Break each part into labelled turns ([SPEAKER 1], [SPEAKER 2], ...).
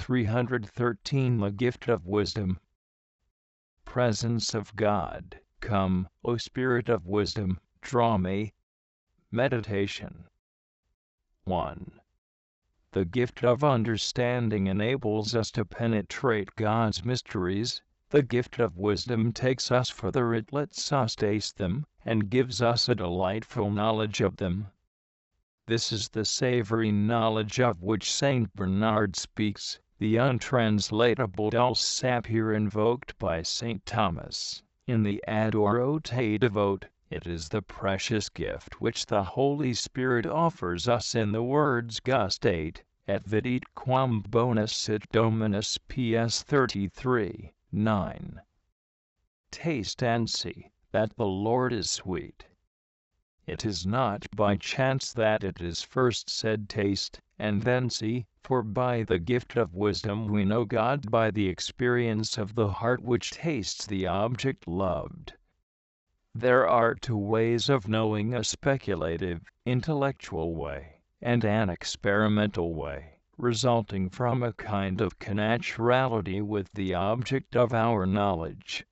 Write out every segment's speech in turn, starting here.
[SPEAKER 1] 313. The gift of wisdom. Presence of God, come, O Spirit of wisdom, draw me. Meditation. 1. The gift of understanding enables us to penetrate God's mysteries. The gift of wisdom takes us further, it lets us taste them, and gives us a delightful knowledge of them. This is the savory knowledge of which Saint Bernard speaks, the untranslatable dulce sap here invoked by Saint Thomas. In the Adoro te Devote, it is the precious gift which the Holy Spirit offers us in the words gustate, et vidit quam bonus sit Dominus PS 33, 9. Taste and see that the Lord is sweet. It is not by chance that it is first said taste, and then see, for by the gift of wisdom we know God by the experience of the heart which tastes the object loved. There are two ways of knowing: a speculative, intellectual way, and an experimental way, resulting from a kind of connaturality with the object of our knowledge.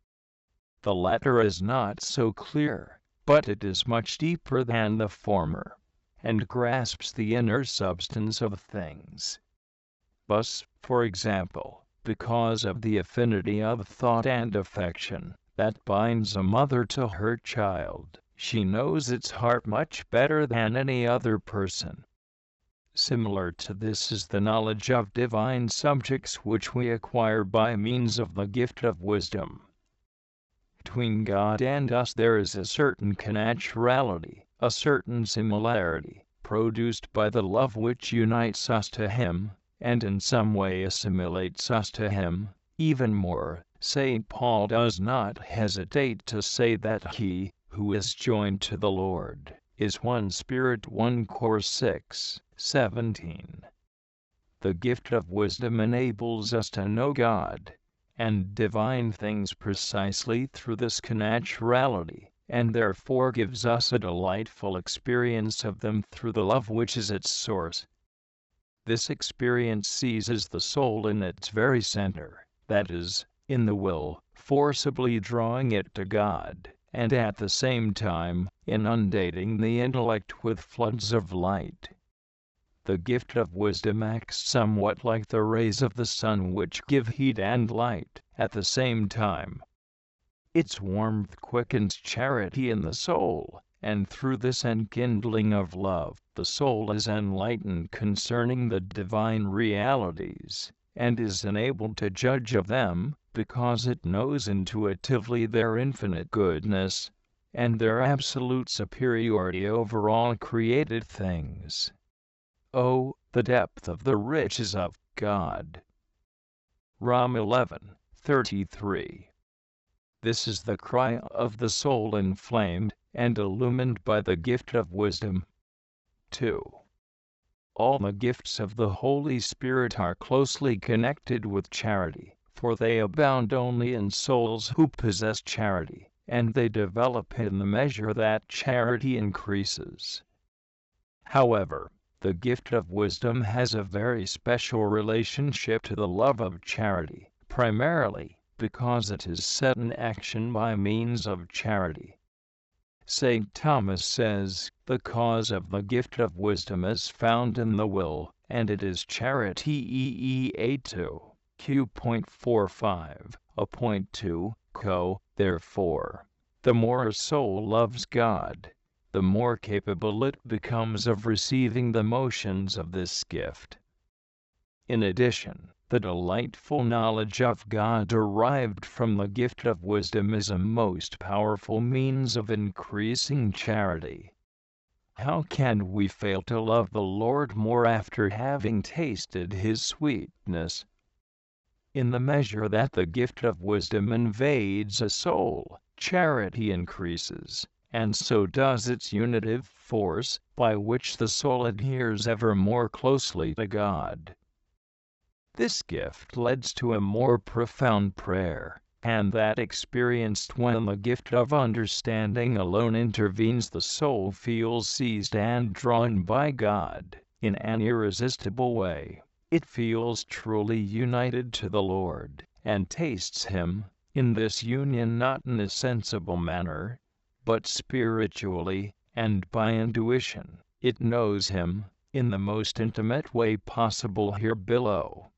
[SPEAKER 1] The latter is not so clear, but it is much deeper than the former, and grasps the inner substance of things. Thus, for example, because of the affinity of thought and affection that binds a mother to her child, she knows its heart much better than any other person. Similar to this is the knowledge of divine subjects which we acquire by means of the gift of wisdom. Between God and us there is a certain connaturality, a certain similarity, produced by the love which unites us to Him, and in some way assimilates us to Him. Even more, St. Paul does not hesitate to say that he, who is joined to the Lord, is one spirit. 1 Cor 6:17. The gift of wisdom enables us to know God and divine things precisely through this connaturality, and therefore gives us a delightful experience of them through the love which is its source. This experience seizes the soul in its very center, that is, in the will, forcibly drawing it to God, and at the same time, inundating the intellect with floods of light. The gift of wisdom acts somewhat like the rays of the sun which give heat and light at the same time. Its warmth quickens charity in the soul, and through this enkindling of love, the soul is enlightened concerning the divine realities, and is enabled to judge of them, because it knows intuitively their infinite goodness, and their absolute superiority over all created things. Oh, the depth of the riches of God! Rom 11:33. This is the cry of the soul inflamed and illumined by the gift of wisdom. 2. All the gifts of the Holy Spirit are closely connected with charity, for they abound only in souls who possess charity, and they develop in the measure that charity increases. However, the gift of wisdom has a very special relationship to the love of charity, primarily because it is set in action by means of charity. St. Thomas says, the cause of the gift of wisdom is found in the will, and it is charity. EEA2, Q.45, A.2, Co. Therefore, the more a soul loves God, the more capable it becomes of receiving the motions of this gift. In addition, the delightful knowledge of God derived from the gift of wisdom is a most powerful means of increasing charity. How can we fail to love the Lord more after having tasted His sweetness? In the measure that the gift of wisdom invades a soul, charity increases, and so does its unitive force, by which the soul adheres ever more closely to God. This gift leads to a more profound prayer, and that experienced when the gift of understanding alone intervenes. The soul feels seized and drawn by God in an irresistible way. it feels truly united to the Lord, and tastes Him, in this union not in a sensible manner, but spiritually, and by intuition. It knows Him, in the most intimate way possible here below.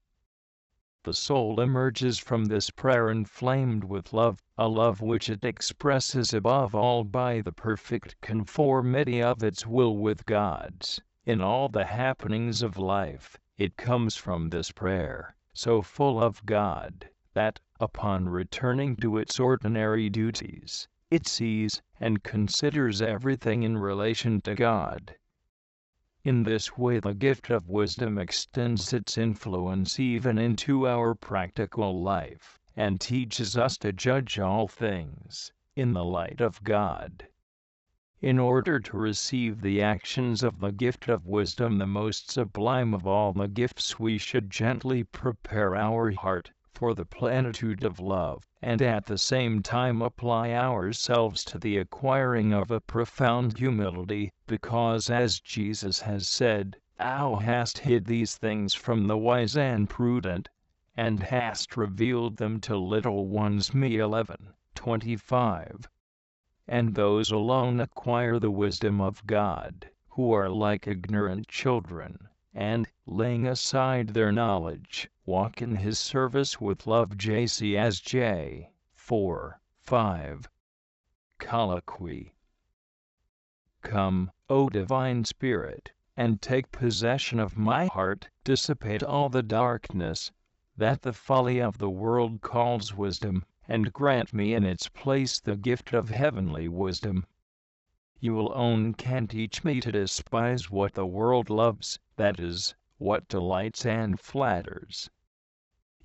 [SPEAKER 1] The soul emerges from this prayer inflamed with love, a love which it expresses above all by the perfect conformity of its will with God's. In all the happenings of life, it comes from this prayer, so full of God, that, upon returning to its ordinary duties, it sees and considers everything in relation to God. In this way the gift of wisdom extends its influence even into our practical life, and teaches us to judge all things in the light of God. In order to receive the actions of the gift of wisdom, the most sublime of all the gifts, we should gently prepare our heart for the plenitude of love, and at the same time apply ourselves to the acquiring of a profound humility, because, as Jesus has said, "Thou hast hid these things from the wise and prudent, and hast revealed them to little ones." Me 11:25. And those alone acquire the wisdom of God, who are like ignorant children, and, laying aside their knowledge, walk in His service with love. J.C.S.J. 4:5. Colloquy. Come, O Divine Spirit, and take possession of my heart, dissipate all the darkness that the folly of the world calls wisdom, and grant me in its place the gift of heavenly wisdom. You alone can teach me to despise what the world loves, that is, what delights and flatters.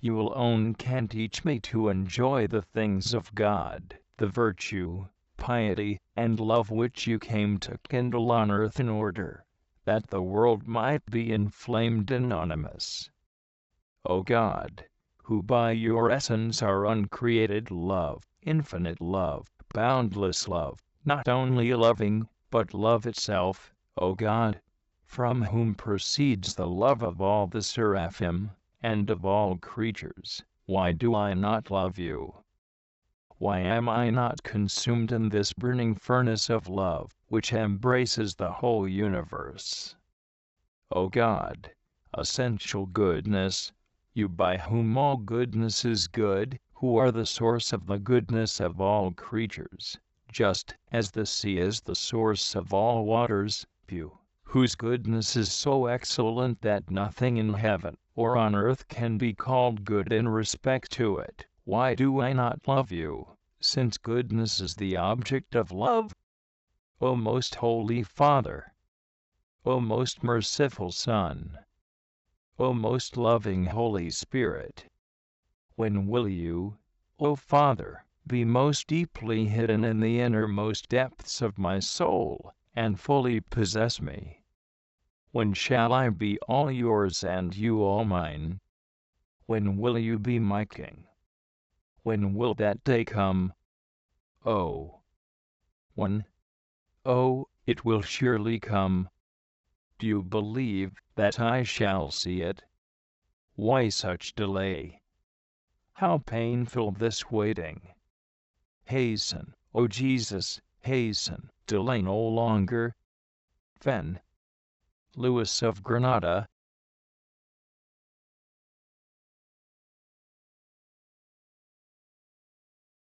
[SPEAKER 1] You alone can teach me to enjoy the things of God, the virtue, piety, and love which you came to kindle on earth in order that the world might be inflamed anonymous. O God, who by your essence are uncreated love, infinite love, boundless love, not only loving, but love itself, O God, from whom proceeds the love of all the seraphim, and of all creatures, why do I not love you? Why am I not consumed in this burning furnace of love, which embraces the whole universe? O God, essential goodness, you by whom all goodness is good, who are the source of the goodness of all creatures, just as the sea is the source of all waters, you, whose goodness is so excellent that nothing in heaven or on earth can be called good in respect to it, why do I not love you, since goodness is the object of love? O most holy Father, O most merciful Son, O most loving Holy Spirit, when will you, O Father, be most deeply hidden in the innermost depths of my soul, and fully possess me? When shall I be all yours and you all mine? When will you be my King? When will that day come? Oh, when? Oh, it will surely come. Do you believe that I shall see it? Why such delay? How painful this waiting! Hasten, O Jesus, hasten, delay no longer. Fen. Louis of Granada,